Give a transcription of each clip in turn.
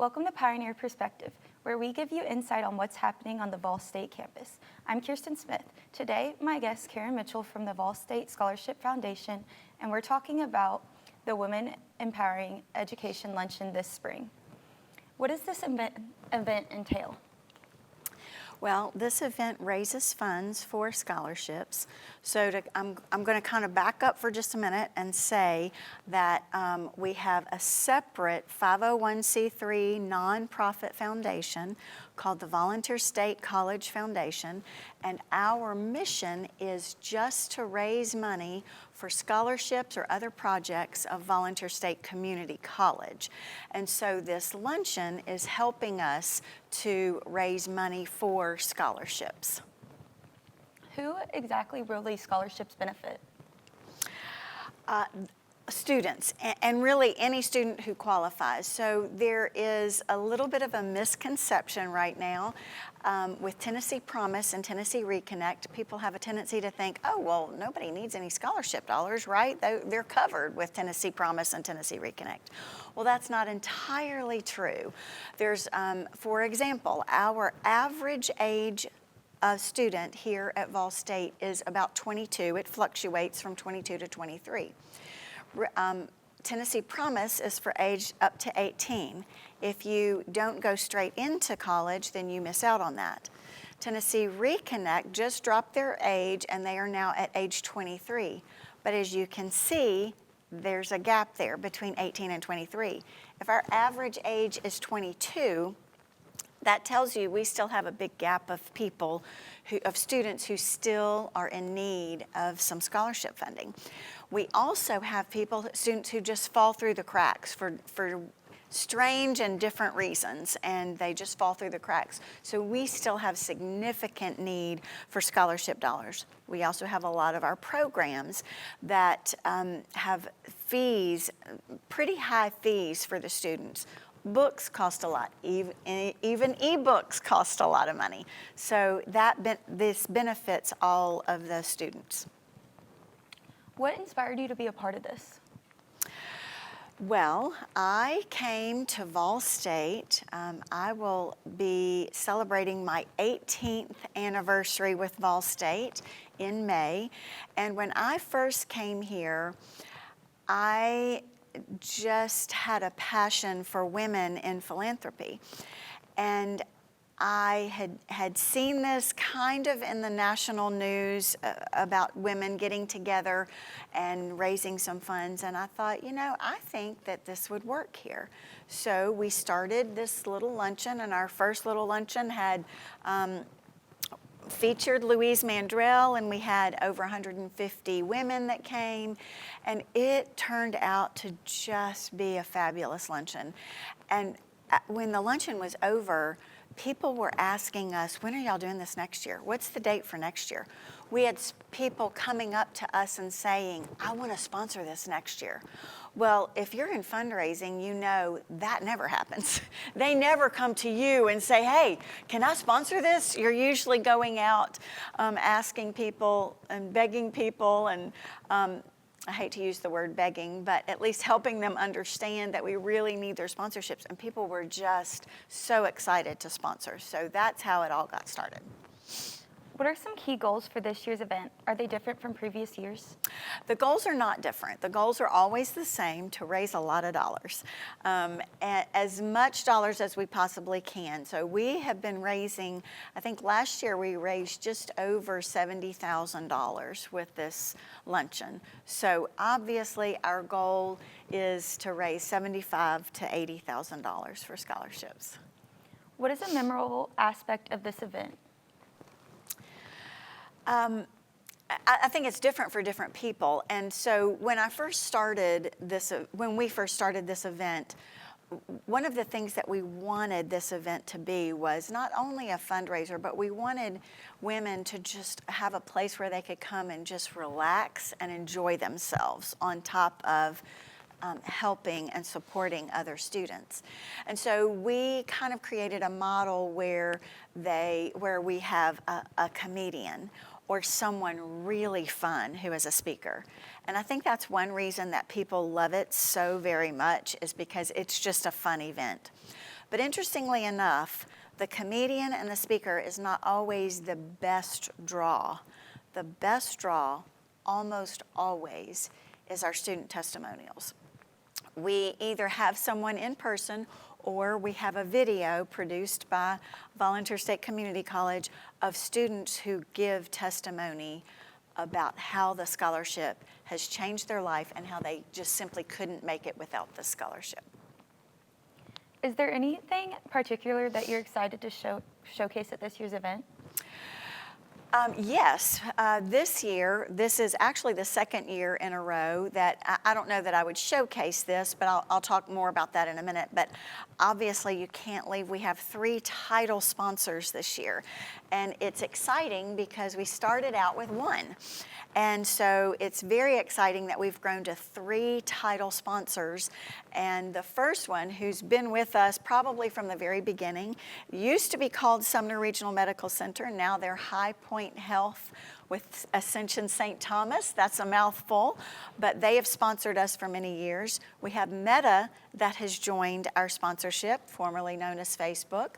Welcome to Pioneer Perspective, where we give you insight on what's happening on the Vol State campus. I'm Kierstyn Smith. Today, my guest, Karent Mitchell from the Vol State Scholarship Foundation, and we're talking about the Women Empowering Education Luncheon this spring. What does this event entail? Well, this event raises funds for scholarships. So I'm going to kind of back up for just a minute and say that we have a separate 501c3 nonprofit foundation called the Volunteer State College Foundation, and our mission is just to raise money for scholarships or other projects of Volunteer State Community College. And so this luncheon is helping us to raise money for scholarships. Who exactly will these scholarships benefit? Students, and really any student who qualifies. So there is a little bit of a misconception right now with Tennessee Promise and Tennessee Reconnect. People have a tendency to think, oh, well, nobody needs any scholarship dollars, right? They're covered with Tennessee Promise and Tennessee Reconnect. Well, that's not entirely true. There's, for example, our average age student here at Vol State is about 22. It fluctuates from 22 to 23. Tennessee Promise is for age up to 18. If you don't go straight into college, then you miss out on that. Tennessee Reconnect just dropped their age and they are now at age 23. But as you can see, there's a gap there between 18 and 23. If our average age is 22, that tells you we still have a big gap of people, of students who still are in need of some scholarship funding. We also have students who just fall through the cracks for strange and different reasons, and they just fall through the cracks. So we still have significant need for scholarship dollars. We also have a lot of our programs that have fees, pretty high fees for the students. Books cost a lot, even e-books cost a lot of money. So this benefits all of the students. What inspired you to be a part of this? Well, I came to Vol State. I will be celebrating my 18th anniversary with Vol State in May. And when I first came here, I just had a passion for women in philanthropy. And I had seen this kind of in the national news about women getting together and raising some funds, and I thought, you know, I think that this would work here. So we started this little luncheon, and our first little luncheon had featured Louise Mandrell, and we had over 150 women that came, and it turned out to just be a fabulous luncheon. And when the luncheon was over, people were asking us, when are y'all doing this next year? What's the date for next year? We had people coming up to us and saying, I want to sponsor this next year. Well, if you're in fundraising, you know that never happens. They never come to you and say, hey, can I sponsor this? You're usually going out asking people and begging people, and I hate to use the word begging, but at least helping them understand that we really need their sponsorships. And people were just so excited to sponsor. So that's how it all got started. What are some key goals for this year's event? Are they different from previous years? The goals are not different. The goals are always the same, to raise a lot of dollars, as much dollars as we possibly can. So we have been raising, I think last year we raised just over $70,000 with this luncheon. So obviously our goal is to raise $75,000 to $80,000 for scholarships. What is a memorable aspect of this event? I think it's different for different people. And so when we first started this event, one of the things that we wanted this event to be was not only a fundraiser, but we wanted women to just have a place where they could come and just relax and enjoy themselves on top of helping and supporting other students. And so we kind of created a model where we have a comedian or someone really fun who is a speaker. And I think that's one reason that people love it so very much, is because it's just a fun event. But interestingly enough, the comedian and the speaker is not always the best draw. The best draw, almost always, is our student testimonials. We either have someone in person or we have a video produced by Volunteer State Community College of students who give testimony about how the scholarship has changed their life and how they just simply couldn't make it without the scholarship. Is there anything particular that you're excited to showcase at this year's event? Yes, this year, this is actually the second year in a row that I don't know that I would showcase this, but I'll talk more about that in a minute. But obviously you can't leave. We have 3 title sponsors this year. And it's exciting because we started out with 1. And so it's very exciting that we've grown to 3 title sponsors. And the first one, who's been with us probably from the very beginning, used to be called Sumner Regional Medical Center. Now they're High Point Health with Ascension St. Thomas. That's a mouthful, but they have sponsored us for many years. We have Meta that has joined our sponsorship, formerly known as Facebook.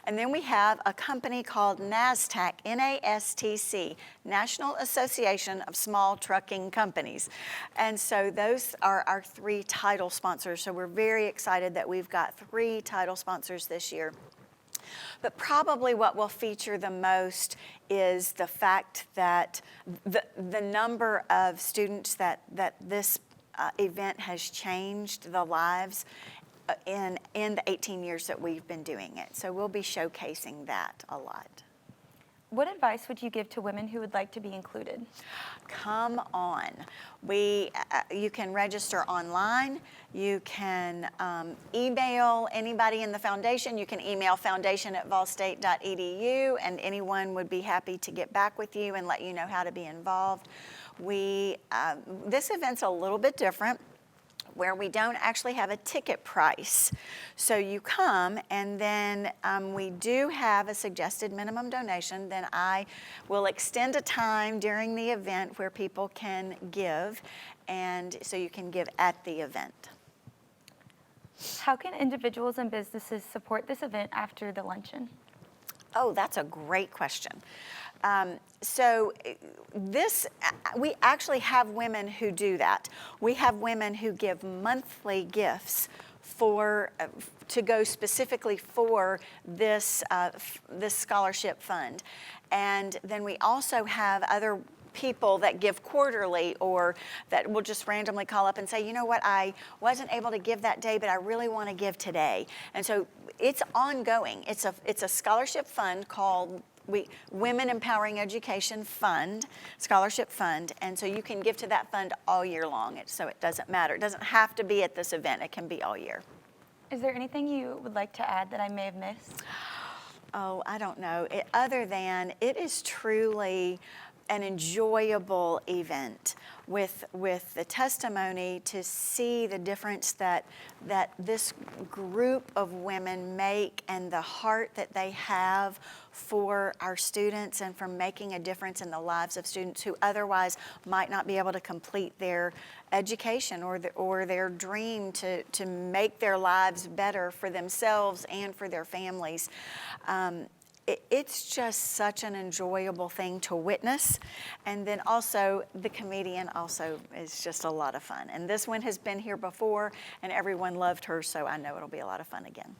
And then we have a company called NASTC, N-A-S-T-C, National Association of Small Trucking Companies. And so those are our 3 title sponsors. So we're very excited that we've got 3 title sponsors this year. But probably what will feature the most is the fact that the number of students that this event has changed the lives in the 18 years that we've been doing it. So we'll be showcasing that a lot. What advice would you give to women who would like to be included? Come on. You can register online. You can email anybody in the foundation. You can email foundation@volstate.edu, and anyone would be happy to get back with you and let you know how to be involved. This event's a little bit different, where we don't actually have a ticket price. So you come, and then we do have a suggested minimum donation. Then I will extend a time during the event where people can give, and so you can give at the event. How can individuals and businesses support this event after the luncheon? Oh, that's a great question. We actually have women who do that. We have women who give monthly gifts to go specifically for this scholarship fund. And then we also have other people that give quarterly, or that will just randomly call up and say, you know what, I wasn't able to give that day, but I really want to give today. And so it's ongoing. It's a scholarship fund called Women Empowering Education Fund, Scholarship Fund, and so you can give to that fund all year long. So it doesn't matter. It doesn't have to be at this event. It can be all year. Is there anything you would like to add that I may have missed? Oh, I don't know. Other than it is truly an enjoyable event with the testimony to see the difference that this group of women make, and the heart that they have for our students and for making a difference in the lives of students who otherwise might not be able to complete their education or their dream to make their lives better for themselves and for their families. It's just such an enjoyable thing to witness. And then also, the comedian also is just a lot of fun. And this one has been here before, and everyone loved her, so I know it'll be a lot of fun again.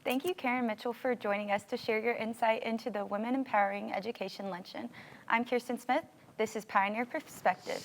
Thank you, Karent Mitchell, for joining us to share your insight into the Women Empowering Education Luncheon. I'm Kierstyn Smith. This is Pioneer Perspective.